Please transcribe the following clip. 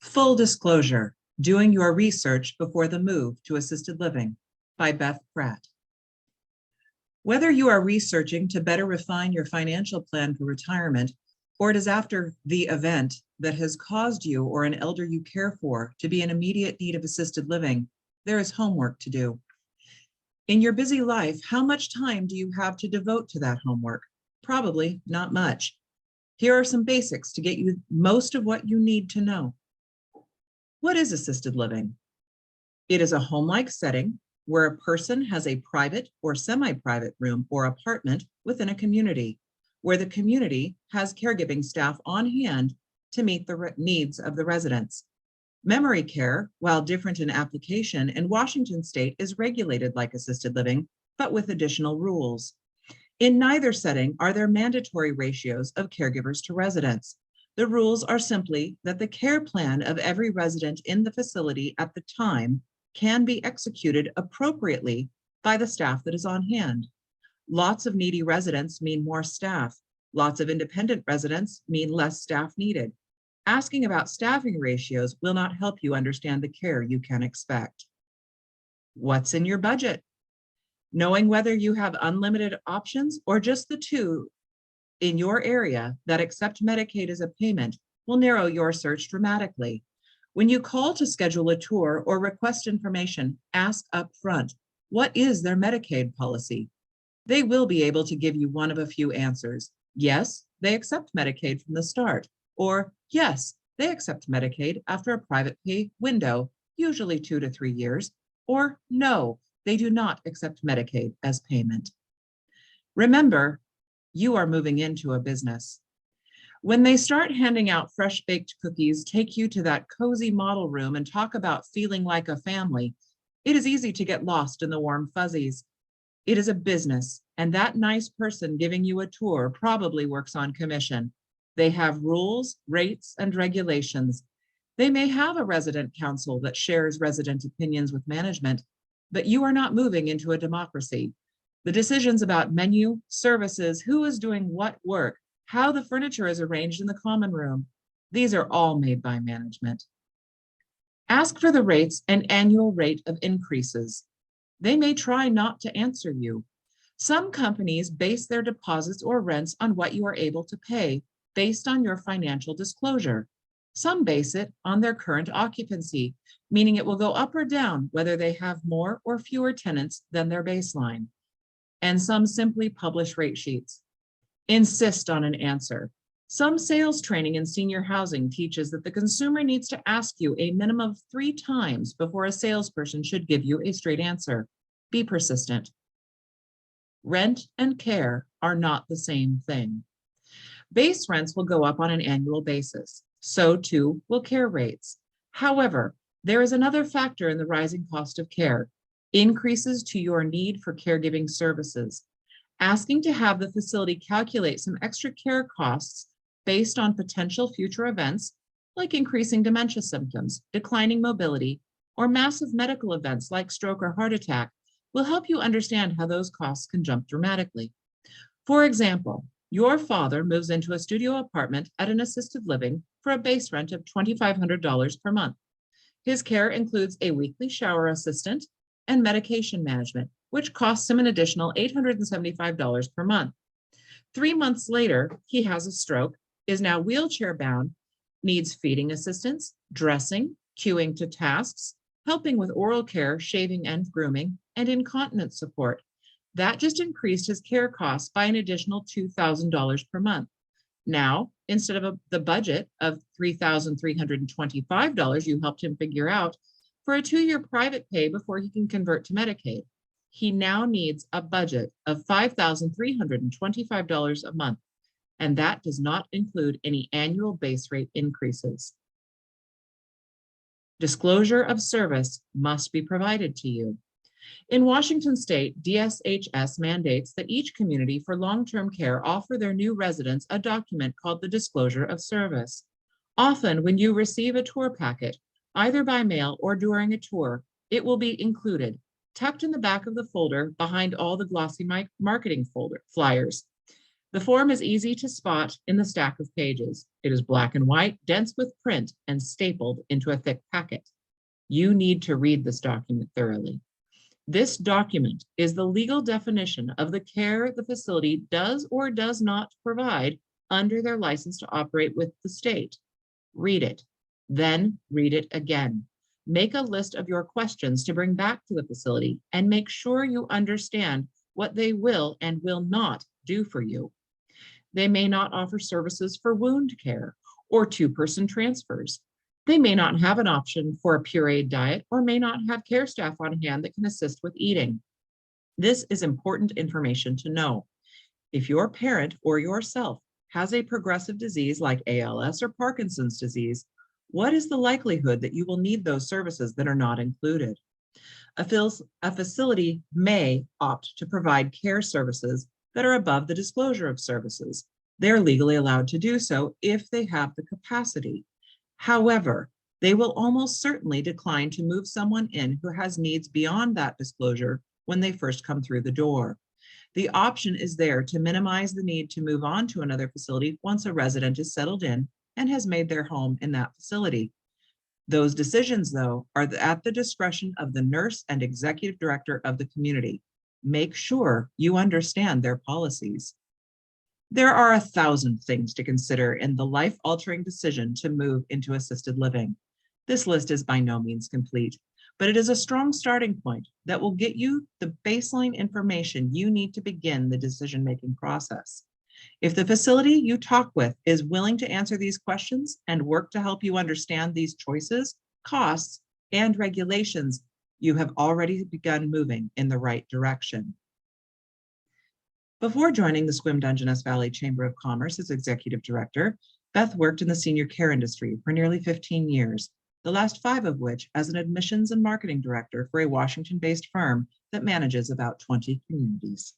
Full Disclosure, Doing Your Research Before the Move to Assisted Living by Beth Pratt. Whether you are researching to better refine your financial plan for retirement, or it is after the event that has caused you or an elder you care for to be in immediate need of assisted living, there is homework to do. In your busy life, how much time do you have to devote to that homework? Probably not much. Here are some basics to get you most of what you need to know. What is assisted living? It is a home-like setting where a person has a private or semi-private room or apartment within a community, where the community has caregiving staff on hand to meet the needs of the residents. Memory care, while different in application in Washington state, is regulated like assisted living, but with additional rules. In neither setting are there mandatory ratios of caregivers to residents. The rules are simply that the care plan of every resident in the facility at the time can be executed appropriately by the staff that is on hand. Lots of needy residents mean more staff. Lots of independent residents mean less staff needed. Asking about staffing ratios will not help you understand the care you can expect. What's in your budget? Knowing whether you have unlimited options or just the two in your area that accept Medicaid as a payment will narrow your search dramatically. When you call to schedule a tour or request information, ask up front, what is their Medicaid policy? They will be able to give you one of a few answers. Yes, they accept Medicaid from the start, or yes, they accept Medicaid after a private pay window, usually 2 to 3 years, or no, they do not accept Medicaid as payment. Remember, you are moving into a business. When they start handing out fresh baked cookies, take you to that cozy model room and talk about feeling like a family, it is easy to get lost in the warm fuzzies. It is a business, and that nice person giving you a tour probably works on commission. They have rules, rates, and regulations. They may have a resident council that shares resident opinions with management, but you are not moving into a democracy. The decisions about menu, services, who is doing what work, how the furniture is arranged in the common room, these are all made by management. Ask for the rates and annual rate of increases. They may try not to answer you. Some companies base their deposits or rents on what you are able to pay based on your financial disclosure. Some base it on their current occupancy, meaning it will go up or down whether they have more or fewer tenants than their baseline. And some simply publish rate sheets. Insist on an answer. Some sales training in senior housing teaches that the consumer needs to ask you a minimum of 3 times before a salesperson should give you a straight answer. Be persistent. Rent and care are not the same thing. Base rents will go up on an annual basis. So too will care rates. However, there is another factor in the rising cost of care: increases to your need for caregiving services. Asking to have the facility calculate some extra care costs based on potential future events, like increasing dementia symptoms, declining mobility, or massive medical events like stroke or heart attack, will help you understand how those costs can jump dramatically. For example, your father moves into a studio apartment at an assisted living for a base rent of $2,500 per month. His care includes a weekly shower assistant and medication management, which costs him an additional $875 per month. 3 months later, he has a stroke, is now wheelchair bound, needs feeding assistance, dressing, cueing to tasks, helping with oral care, shaving and grooming, and incontinence support. That just increased his care costs by an additional $2,000 per month. Now, instead of the budget of $3,325 you helped him figure out for a 2-year private pay before he can convert to Medicaid, he now needs a budget of $5,325 a month, and that does not include any annual base rate increases. Disclosure of service must be provided to you. In Washington state, DSHS mandates that each community for long-term care offer their new residents a document called the Disclosure of Service. Often, when you receive a tour packet, either by mail or during a tour, it will be included, tucked in the back of the folder behind all the glossy marketing flyers. The form is easy to spot in the stack of pages. It is black and white, dense with print, and stapled into a thick packet. You need to read this document thoroughly. This document is the legal definition of the care the facility does or does not provide under their license to operate with the state. Read it, then read it again. Make a list of your questions to bring back to the facility and make sure you understand what they will and will not do for you. They may not offer services for wound care or two-person transfers. They may not have an option for a pureed diet or may not have care staff on hand that can assist with eating. This is important information to know. If your parent or yourself has a progressive disease like ALS or Parkinson's disease, what is the likelihood that you will need those services that are not included? A facility may opt to provide care services that are above the disclosure of services. They're legally allowed to do so if they have the capacity. However, they will almost certainly decline to move someone in who has needs beyond that disclosure when they first come through the door. The option is there to minimize the need to move on to another facility once a resident is settled in and has made their home in that facility. Those decisions, though, are at the discretion of the nurse and executive director of the community. Make sure you understand their policies. There are 1,000 things to consider in the life-altering decision to move into assisted living. This list is by no means complete, but it is a strong starting point that will get you the baseline information you need to begin the decision-making process. If the facility you talk with is willing to answer these questions and work to help you understand these choices, costs, and regulations, you have already begun moving in the right direction. Before joining the Esquim-Dungeness Valley Chamber of Commerce as executive director, Beth worked in the senior care industry for nearly 15 years, the last 5 of which as an admissions and marketing director for a Washington-based firm that manages about 20 communities.